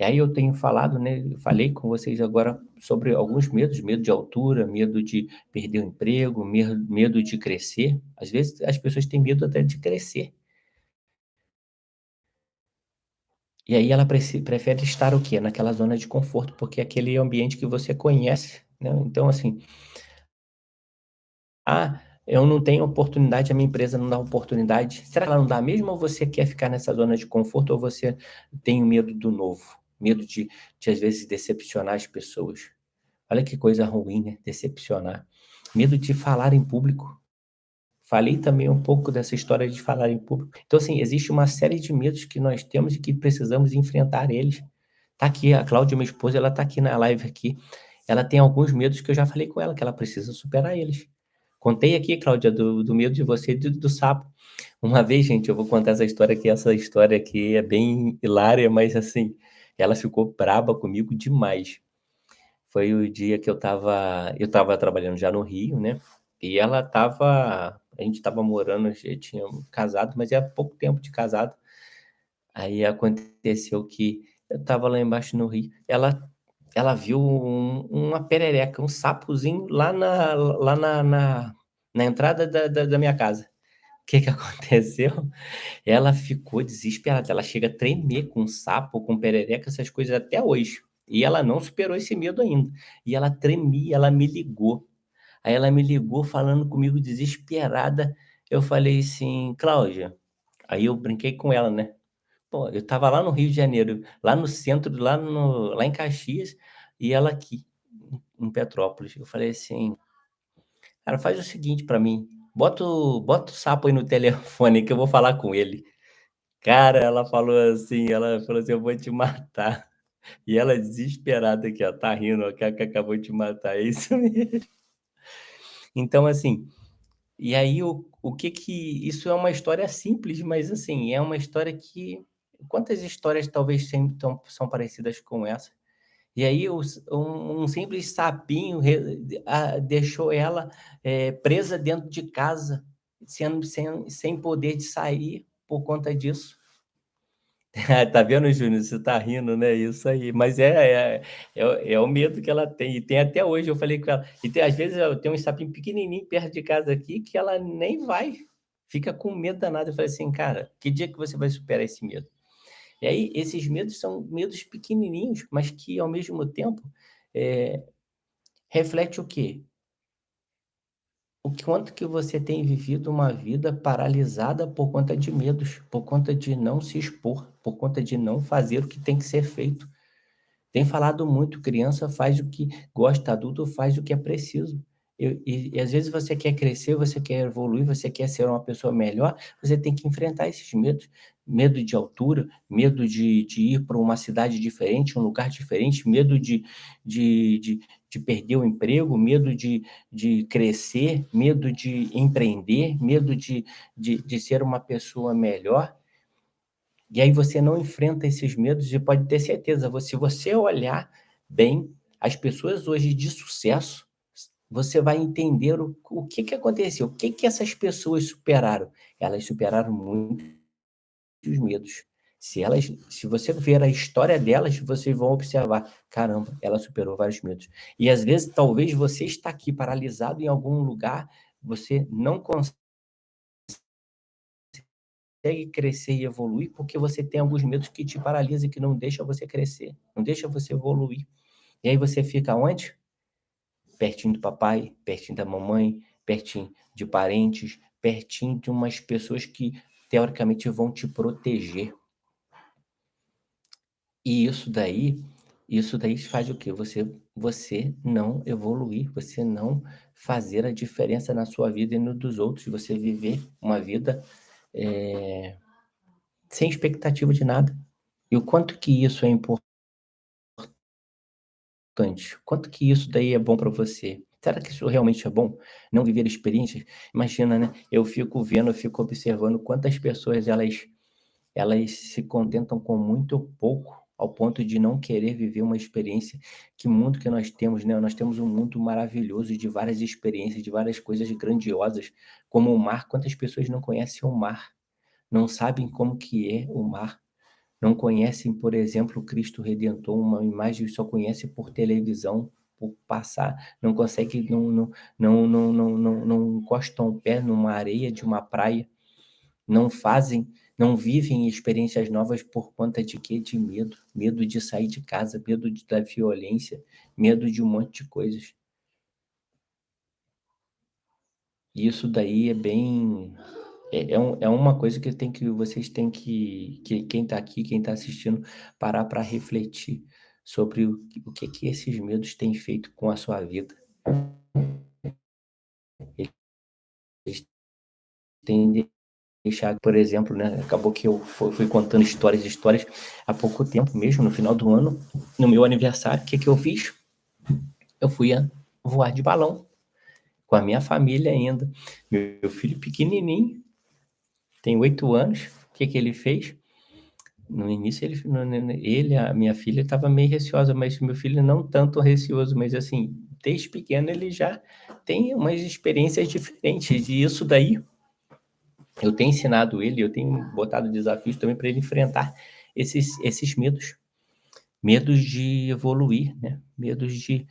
e aí eu tenho falado, né, eu falei com vocês agora sobre alguns medos, medo de altura, medo de perder o emprego, medo de crescer. Às vezes as pessoas têm medo até de crescer. E aí ela prefere estar o quê? Naquela zona de conforto, porque é aquele ambiente que você conhece, né. Então assim, "Ah, eu não tenho oportunidade, a minha empresa não dá oportunidade". Será que ela não dá mesmo ou você quer ficar nessa zona de conforto ou você tem medo do novo? Medo de às vezes decepcionar as pessoas. Olha que coisa ruim, né, decepcionar. Medo de falar em público. Falei também um pouco dessa história de falar em público. Então assim, existe uma série de medos que nós temos e que precisamos enfrentar eles. Tá aqui a Cláudia, minha esposa, ela tá aqui na live aqui. Ela tem alguns medos que eu já falei com ela, que ela precisa superar eles. Contei aqui, Cláudia, do medo de você e do sapo. Uma vez, gente, eu vou contar essa história aqui é bem hilária, mas assim, ela ficou braba comigo demais. Foi o dia que eu estava trabalhando já no Rio, né, e a gente estava morando, já tinha casado, mas é pouco tempo de casado. Aí aconteceu que eu estava lá embaixo no Rio, ela viu uma perereca, um sapozinho lá na entrada da minha casa. O que que aconteceu? Ela ficou desesperada, ela chega a tremer com sapo, com perereca, essas coisas até hoje. E ela não superou esse medo ainda. E ela tremia, ela me ligou. Aí ela me ligou falando comigo desesperada. Eu falei assim: "Cláudia", aí eu brinquei com ela, né. Pô, eu estava lá no Rio de Janeiro, lá no centro, lá em Caxias, e ela aqui, em Petrópolis. Eu falei assim: "Cara, faz o seguinte pra mim, bota o sapo aí no telefone que eu vou falar com ele". Cara, ela falou assim: "Eu vou te matar". E ela desesperada aqui, ó, tá rindo, ó, que acabou de te matar, é isso mesmo. Então, assim, e aí o que que isso é uma história simples, mas, assim, é uma história que quantas histórias talvez sempre são parecidas com essa? E aí um simples sapinho deixou ela, presa dentro de casa, sendo sem poder de sair por conta disso. Tá vendo, Júnior? Você tá rindo, né? Isso aí. Mas é o medo que ela tem. E tem até hoje, eu falei com ela. E tem, às vezes eu tenho um sapinho pequenininho perto de casa aqui que ela nem vai. Fica com medo danado. Eu falei assim, cara, que dia que você vai superar esse medo? E aí esses medos são medos pequenininhos, mas que ao mesmo tempo, eh, reflete o quê? O quanto que você tem vivido uma vida paralisada por conta de medos, por conta de não se expor, por conta de não fazer o que tem que ser feito. Tem falado muito, criança faz o que gosta, adulto faz o que é preciso. E às vezes você quer crescer, você quer evoluir, você quer ser uma pessoa melhor, você tem que enfrentar esses medos. Medo de altura, medo de ir para uma cidade diferente, um lugar diferente, medo de de de perder o emprego, medo de crescer, medo de empreender, medo de ser uma pessoa melhor. E aí você não enfrenta esses medos e pode ter certeza, se você olhar bem, as pessoas hoje de sucesso, você vai entender o que que aconteceu, o que que essas pessoas superaram. Elas superaram muitos medos. Se você ver a história delas, vocês vão observar: "Caramba, ela superou vários medos". E às vezes, talvez você está aqui paralisado em algum lugar, você não consegue crescer e evoluir, porque você tem alguns medos que te paralisam e que não deixa você crescer, não deixa você evoluir. E aí você fica onde? Pertinho do papai, pertinho da mamãe, pertinho de parentes, pertinho de umas pessoas que teoricamente vão te proteger. E isso daí faz o quê? Você não evoluir, você não fazer a diferença na sua vida e no dos outros, você viver uma vida, eh, sem expectativa de nada. E o quanto que isso é importante, quanto que isso daí é bom para você. Será que isso realmente é bom? Não viver experiências? Imagina, né, eu fico vendo, eu fico observando quantas pessoas elas se contentam com muito pouco, ao ponto de não querer viver uma experiência. Que mundo que nós temos, né, nós temos um mundo maravilhoso de várias experiências, de várias coisas grandiosas, como o mar. Quantas pessoas não conhecem o mar, não sabem como que é o mar. Não conhecem, por exemplo, o Cristo Redentor, uma imagem só conhece por televisão, por passar, não consegue, não encostam o pé numa areia de uma praia, não fazem, não vivem experiências novas por conta de quê? De medo. Medo de sair de casa, medo da violência, medo de um monte de coisas. E isso daí é bem é uma coisa que vocês têm que quem está aqui, quem está assistindo, parar para refletir sobre o que esses medos têm feito com a sua vida. Eles têm deixado, por exemplo, né, acabou que eu fui contando histórias e histórias há pouco tempo mesmo, no final do ano, no meu aniversário, o que que eu fiz? Eu fui voar de balão com a minha família ainda. Meu filho pequenininho, tem 8 anos, o que que ele fez? No início ele no no no ele a minha filha estava meio receosa, mas meu filho não tanto receoso, mas assim, desde pequeno ele já tem umas experiências diferentes, e isso daí eu tenho ensinado ele, eu tenho botado desafios também para ele enfrentar esses medos, medos de evoluir, né, medos de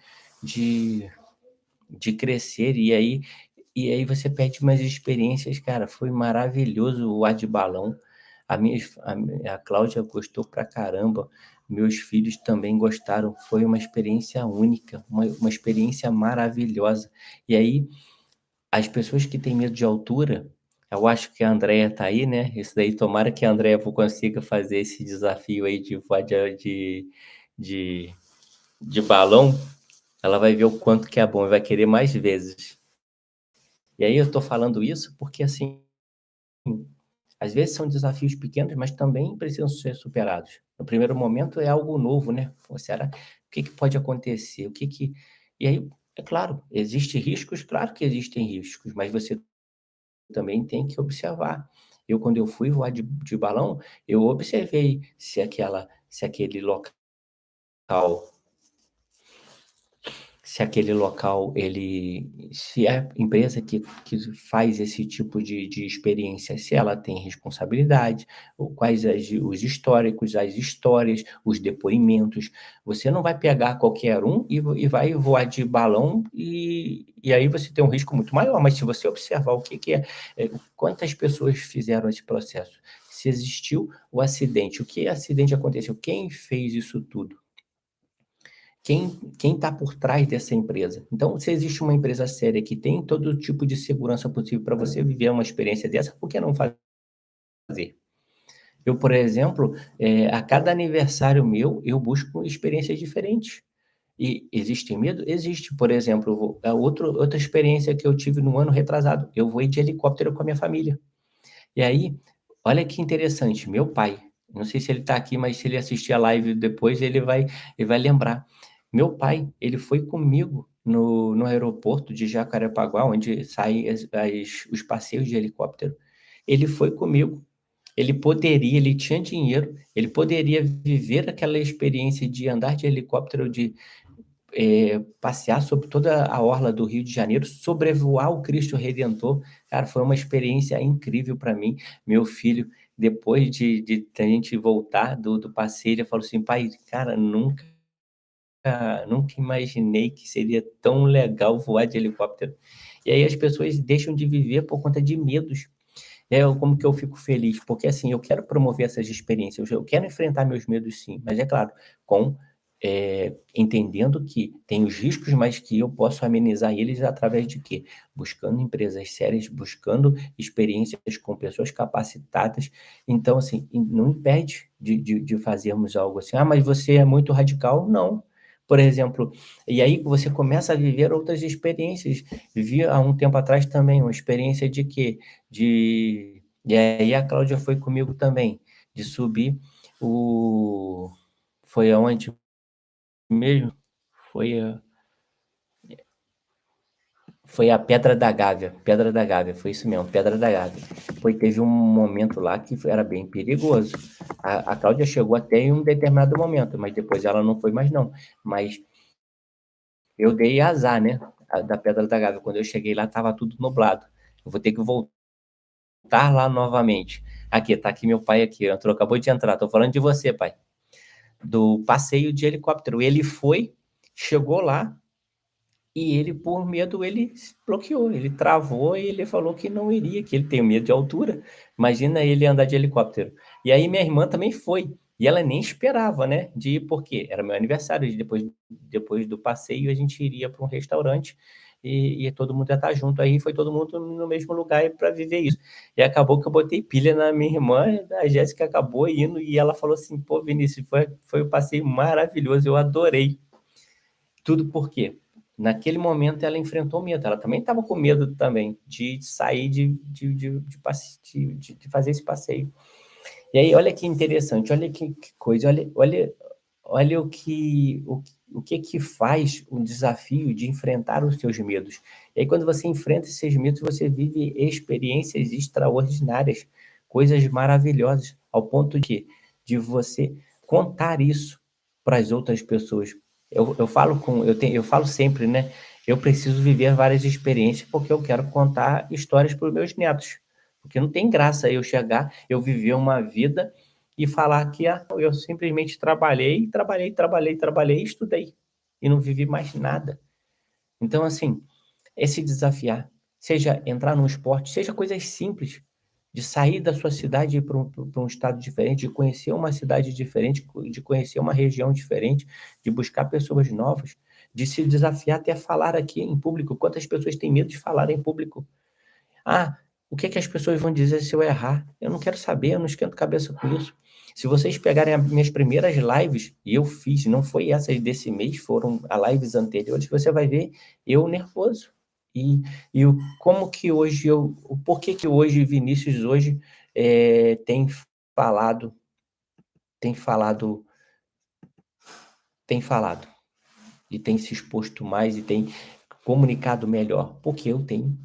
de crescer, e aí você perde umas experiências, cara, foi maravilhoso o ar de balão. A Cláudia gostou pra caramba, meus filhos também gostaram, foi uma experiência única, uma experiência maravilhosa. E aí, as pessoas que têm medo de altura, eu acho que a Andreia tá aí, né, isso daí tomara que a Andreia consiga fazer esse desafio aí de voar de de balão, ela vai ver o quanto que é bom e vai querer mais vezes. E aí eu tô falando isso porque, assim, às vezes são desafios pequenos, mas também precisam ser superados. No primeiro momento é algo novo, né. "Pô, será o que que pode acontecer? O que que" E aí, é claro, existem riscos? Claro que existem riscos, mas você também tem que observar. Quando eu fui voar de balão, eu observei se aquele local se a empresa que faz esse tipo de experiência, se ela tem responsabilidade, ou quais os históricos, as histórias, os depoimentos. Você não vai pegar qualquer um e vai voar de balão, e aí você tem um risco muito maior, mas se você observar o que que quantas pessoas fizeram esse processo, se existiu o acidente, o que acidente aconteceu? Quem fez isso tudo? Quem está por trás dessa empresa? Então, se existe uma empresa séria que tem todo tipo de segurança possível para você viver uma experiência dessa, por que não fazer? Eu, por exemplo, a cada aniversário meu, eu busco experiências diferentes. E existe medo? Existe. Por exemplo, outra experiência que eu tive no ano retrasado, eu voei de helicóptero com a minha família. E aí, olha que interessante, meu pai, não sei se ele está aqui, mas se ele assistir a live depois, ele vai lembrar. Meu pai, ele foi comigo no aeroporto de Jacarepaguá, onde saem os passeios de helicóptero. Ele foi comigo. Ele tinha dinheiro, ele poderia viver aquela experiência de andar de helicóptero, de passear sobre toda a orla do Rio de Janeiro, sobrevoar o Cristo Redentor. Cara, foi uma experiência incrível para mim. Meu filho, depois de a gente voltar do passeio, ele falou assim: "Pai, cara, nunca imaginei que seria tão legal voar de helicóptero". E aí as pessoas deixam de viver por conta de medos. Como que eu fico feliz, porque, assim, eu quero promover essas experiências, eu quero enfrentar meus medos sim, mas é claro, com, entendendo que tem os riscos, mas que eu posso amenizar eles através de quê? Buscando empresas sérias, buscando experiências com pessoas capacitadas. Então, assim, não impede de fazermos algo assim: "Ah, mas você é muito radical". Não. Por exemplo, e aí você começa a viver outras experiências. Vivi há um tempo atrás também uma experiência de quê? E aí a Cláudia foi comigo também, de subir o foi aonde mesmo? Foi a foi a Pedra da Gávea, foi isso mesmo, Pedra da Gávea. Teve um momento lá que era bem perigoso. A Cláudia chegou até em um determinado momento, mas depois ela não foi mais não. Mas eu dei azar, né, da Pedra da Gávea, quando eu cheguei lá estava tudo nublado. Eu vou ter que voltar lá novamente. Aqui, tá aqui meu pai aqui, entrou, acabou de entrar, tô falando de você, pai. Do passeio de helicóptero. Ele foi, chegou lá e ele, por medo, ele se bloqueou, ele travou e ele falou que não iria, que ele tem medo de altura. Imagina ele andar de helicóptero. E aí minha irmã também foi, e ela nem esperava, né, de ir, porque era meu aniversário, e depois do passeio a gente iria para um restaurante e todo mundo ia estar junto, aí foi todo mundo no mesmo lugar para viver isso. E acabou que eu botei pilha na minha irmã, a Jéssica acabou indo e ela falou assim: "Pô, Vinícius, foi um passeio maravilhoso, eu adorei". Tudo por quê? Naquele momento ela enfrentou medo, ela também estava com medo também de sair de fazer esse passeio. E aí olha que interessante, olha que coisa, olha o que faz o desafio de enfrentar os seus medos. E aí quando você enfrenta esses medos, você vive experiências extraordinárias, coisas maravilhosas, ao ponto de você contar isso para as outras pessoas. Eu falo sempre, né, eu preciso viver várias experiências, porque eu quero contar histórias para os meus netos, porque não tem graça eu chegar, eu viver uma vida e falar que eu simplesmente trabalhei, trabalhei, trabalhei, trabalhei e estudei, e não vivi mais nada. Então, assim, é se desafiar, seja entrar num esporte, seja coisas simples, de sair da sua cidade e ir para um estado diferente, de conhecer uma cidade diferente, de conhecer uma região diferente, de buscar pessoas novas, de se desafiar até falar aqui em público. Quantas pessoas têm medo de falar em público? "Ah, o que que as pessoas vão dizer se eu errar?". Eu não quero saber, eu não esquento cabeça com isso. Se vocês pegarem as minhas primeiras lives, e eu fiz, não foi essas desse mês, foram a lives anteriores, você vai ver eu nervoso. E o porquê que hoje Vinícius hoje, falado tem falado tem falado, e tem se exposto mais e tem comunicado melhor, porque eu tenho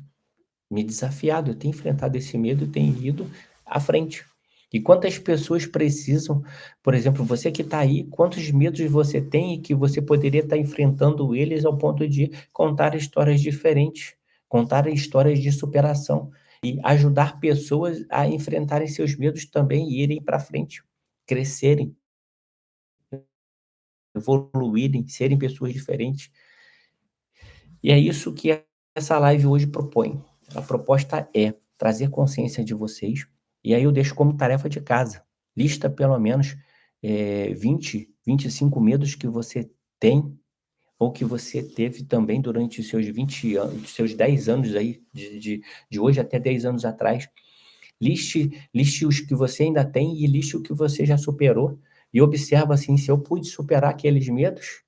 me desafiado, eu tenho enfrentado esse medo e tenho ido à frente. E quantas pessoas precisam, por exemplo, você que está aí, quantos medos você tem e que você poderia estar enfrentando eles ao ponto de contar histórias diferentes, contar histórias de superação e ajudar pessoas a enfrentarem seus medos também e irem para frente, crescerem, evoluírem, serem pessoas diferentes. E é isso que essa live hoje propõe. A proposta é trazer consciência de vocês E aí eu deixo como tarefa de casa. Lista pelo menos 20, 25 medos que você tem ou que você teve também durante os seus 20 anos, seus 10 anos aí, de hoje até 10 anos atrás. Liste os que você ainda tem e liste o que você já superou. E observa assim, se eu pude superar aqueles medos,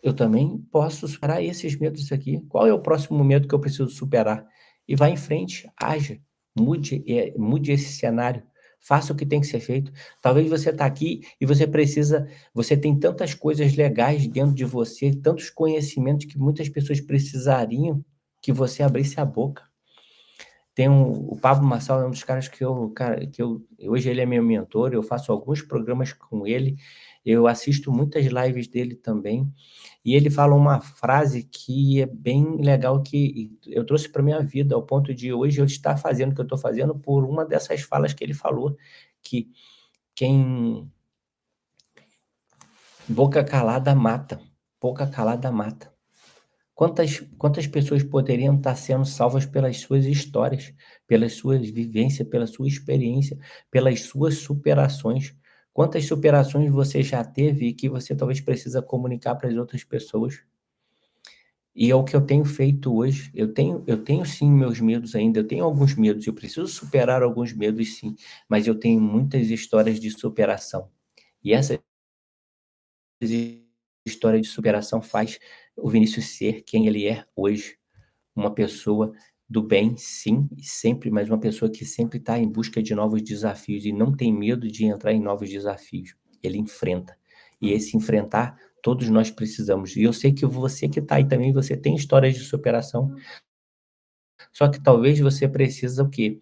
eu também posso superar esses medos aqui. Qual é o próximo medo que eu preciso superar? E vá em frente, haja, mude esse cenário, faça o que tem que ser feito. Talvez você está aqui e você tem tantas coisas legais dentro de você, tantos conhecimentos que muitas pessoas precisariam que você abrisse a boca. O Pablo Marçal é um dos caras que hoje ele é meu mentor, eu faço alguns programas com ele, eu assisto muitas lives dele também, e ele fala uma frase que é bem legal, que eu trouxe para minha vida, ao ponto de hoje eu estar fazendo o que eu estou fazendo por uma dessas falas que ele falou, que quem boca calada mata, boca calada mata. Quantas pessoas poderiam estar sendo salvas pelas suas histórias, pelas suas vivências, pela sua experiência, pelas suas superações? Quantas superações você já teve e que você talvez precisa comunicar para as outras pessoas? E é o que eu tenho feito hoje. Eu tenho sim meus medos ainda, eu tenho alguns medos, eu preciso superar alguns medos sim, mas eu tenho muitas histórias de superação. E essas histórias de superação faz o Vinícius ser quem ele é hoje. Uma pessoa do bem, sim, e sempre, mas uma pessoa que sempre está em busca de novos desafios e não tem medo de entrar em novos desafios. Ele enfrenta. E esse enfrentar, todos nós precisamos. E eu sei que você que está aí também, você tem histórias de superação, só que talvez você precisa o quê?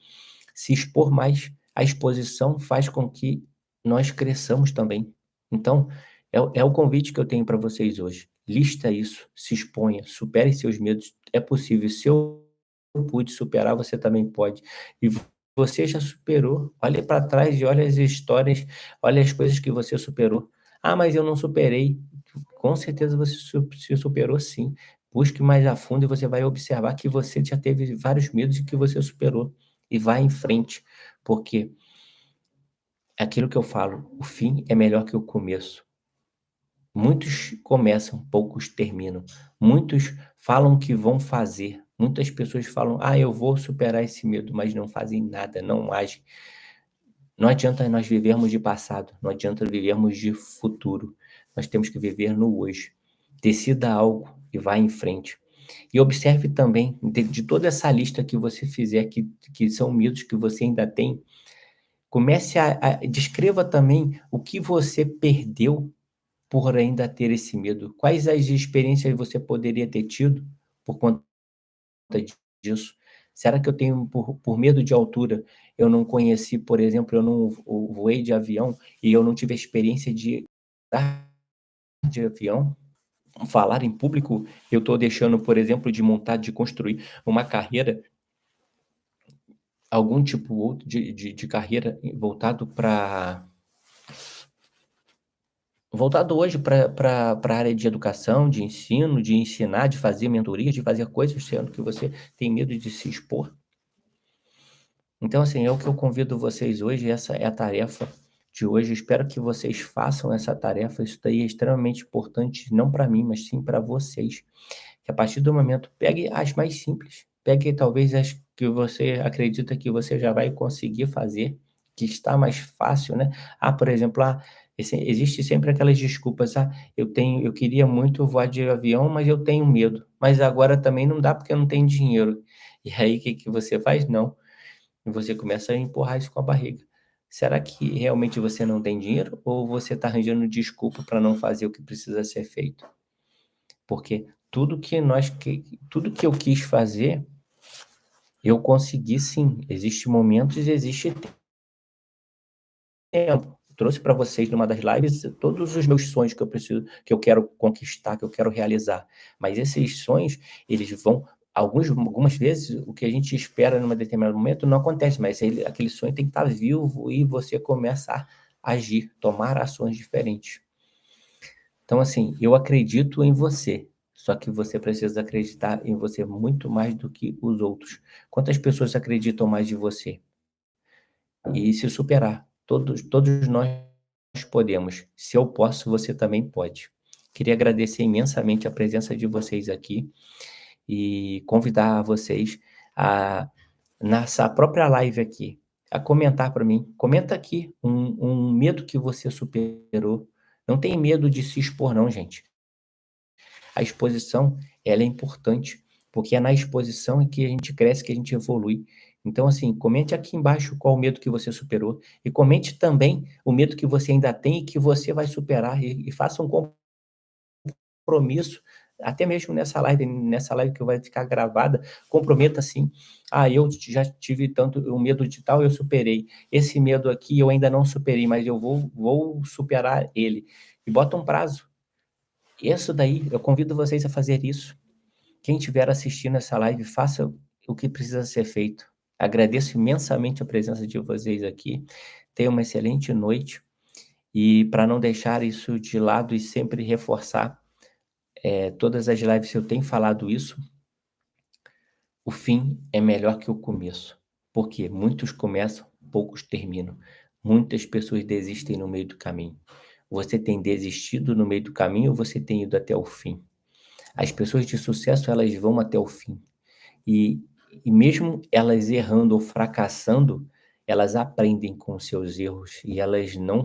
Se expor mais. A exposição faz com que nós cresçamos também. Então, é o convite que eu tenho para vocês hoje. Lista isso, se exponha, supere seus medos. É possível. Se eu pude superar, você também pode. E você já superou. Olhe para trás e olha as histórias, olha as coisas que você superou. Ah, mas eu não superei. Com certeza você se superou sim. Busque mais a fundo e você vai observar que você já teve vários medos e que você superou. E vá em frente, porque é aquilo que eu falo, o fim é melhor que o começo. Muitos começam, poucos terminam. Muitos falam que vão fazer. Muitas pessoas falam: "Ah, eu vou superar esse medo", mas não fazem nada, não agem. Não adianta nós vivermos de passado, não adianta vivermos de futuro. Nós temos que viver no hoje. Decida algo e vá em frente. E observe também, de toda essa lista que você fizer, que são medos que você ainda tem, comece a descreva também o que você perdeu por ainda ter esse medo. Quais as experiências você poderia ter tido por conta disso? Será que eu tenho por medo de altura, eu não conheci, por exemplo, eu não voei de avião e eu não tive a experiência de andar de avião? Falar em público, eu estou deixando, por exemplo, de montar, de construir uma carreira, algum tipo outro de carreira voltado hoje para a área de educação, de ensino, de ensinar, de fazer mentorias, de fazer coisas, sendo que você tem medo de se expor. Então, assim, é o que eu convido vocês hoje, essa é a tarefa de hoje. Espero que vocês façam essa tarefa. Isso daí é extremamente importante, não para mim, mas sim para vocês. Que a partir do momento, pegue as mais simples, pegue talvez as que você acredita que você já vai conseguir fazer, que está mais fácil, né? Ah, por exemplo, existe sempre aquelas desculpas, eu queria muito voar de avião, mas eu tenho medo, mas agora também não dá porque eu não tenho dinheiro. E aí o que que você faz? Não, e você começa a empurrar isso com a barriga. Será que realmente você não tem dinheiro ou você está arranjando desculpa para não fazer o que precisa ser feito? Porque tudo que eu quis fazer, eu consegui sim. Existe momentos e existe tempo. Trouxe para vocês numa das lives todos os meus sonhos que eu quero conquistar, que eu quero realizar. Mas esses sonhos, eles vão algumas vezes, o que a gente espera num determinado momento não acontece, mas aquele sonho tem que estar vivo e você começa a agir, tomar ações diferentes. Então, assim, eu acredito em você, só que você precisa acreditar em você muito mais do que os outros. Quantas pessoas acreditam mais de você? e se superar. Todos nós podemos. Se eu posso, você também pode. Queria agradecer imensamente a presença de vocês aqui e convidar vocês a, nessa própria live aqui, a comentar para mim. Comenta aqui um medo que você superou. Não tem medo de se expor, não, gente. A exposição, ela é importante, porque é na exposição que a gente cresce, que a gente evolui. Então, assim, comente aqui embaixo qual o medo que você superou e comente também o medo que você ainda tem e que você vai superar e faça um compromisso, até mesmo nessa live que vai ficar gravada, comprometa assim: "Ah, eu já tive tanto o medo de tal, eu superei. Esse medo aqui eu ainda não superei, mas eu vou superar ele". E bota um prazo. Isso daí, eu convido vocês a fazer isso. Quem estiver assistindo essa live, faça o que precisa ser feito. Agradeço imensamente a presença de vocês aqui. Tenha uma excelente noite e para não deixar isso de lado e sempre reforçar, todas as lives eu tenho falado isso, o fim é melhor que o começo. Porque muitos começam, poucos terminam. Muitas pessoas desistem no meio do caminho. Você tem desistido no meio do caminho ou você tem ido até o fim? As pessoas de sucesso, elas vão até o fim. E e mesmo elas errando ou fracassando, elas aprendem com seus erros e elas não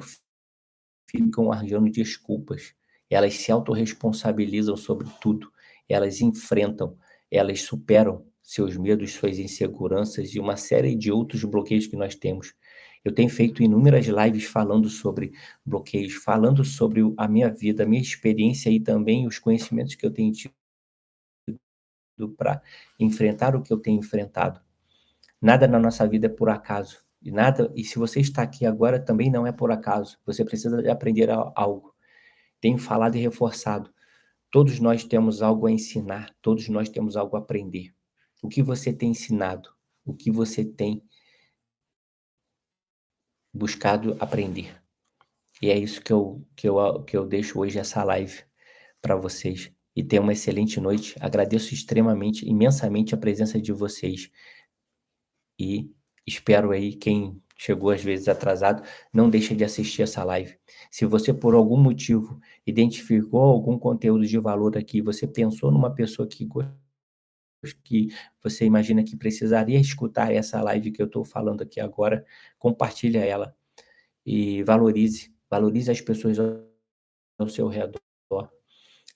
ficam arranjando desculpas. Elas se autorresponsabilizam sobre tudo. Elas enfrentam, elas superam seus medos, suas inseguranças e uma série de outros bloqueios que nós temos. Eu tenho feito inúmeras lives falando sobre bloqueios, falando sobre a minha vida, a minha experiência e também os conhecimentos que eu tenho tido para enfrentar o que eu tenho enfrentado. Nada na nossa vida é por acaso. E se você está aqui agora também não é por acaso. Você precisa de aprender algo. Tenho falado e reforçado. Todos nós temos algo a ensinar, todos nós temos algo a aprender. O que você tem ensinado? O que você tem buscado aprender? E é isso que eu deixo hoje essa live para vocês. E tenha uma excelente noite. Agradeço extremamente, imensamente a presença de vocês. E espero aí quem chegou às vezes atrasado, não deixe de assistir essa live. Se você por algum motivo identificou algum conteúdo de valor aqui, você pensou numa pessoa que você imagina que precisaria escutar essa live que eu estou falando aqui agora, compartilha ela e valorize as pessoas ao seu redor.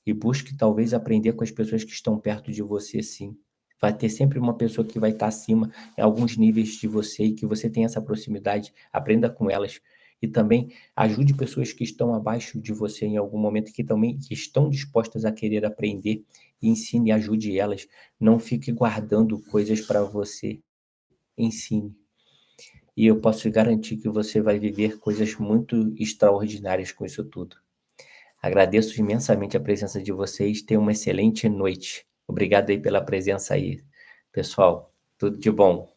E busque talvez aprender com as pessoas que estão perto de você sim. Vai ter sempre uma pessoa que vai estar acima em alguns níveis de você e que você tem essa proximidade, aprenda com elas. E também ajude pessoas que estão abaixo de você em algum momento, que estão dispostas a querer aprender, e ensine e ajude elas. Não fique guardando coisas para você, ensine. E eu posso te garantir que você vai viver coisas muito extraordinárias com isso tudo. Agradeço imensamente a presença de vocês. Tenham uma excelente noite. Obrigado aí pela presença aí, pessoal. Tudo de bom.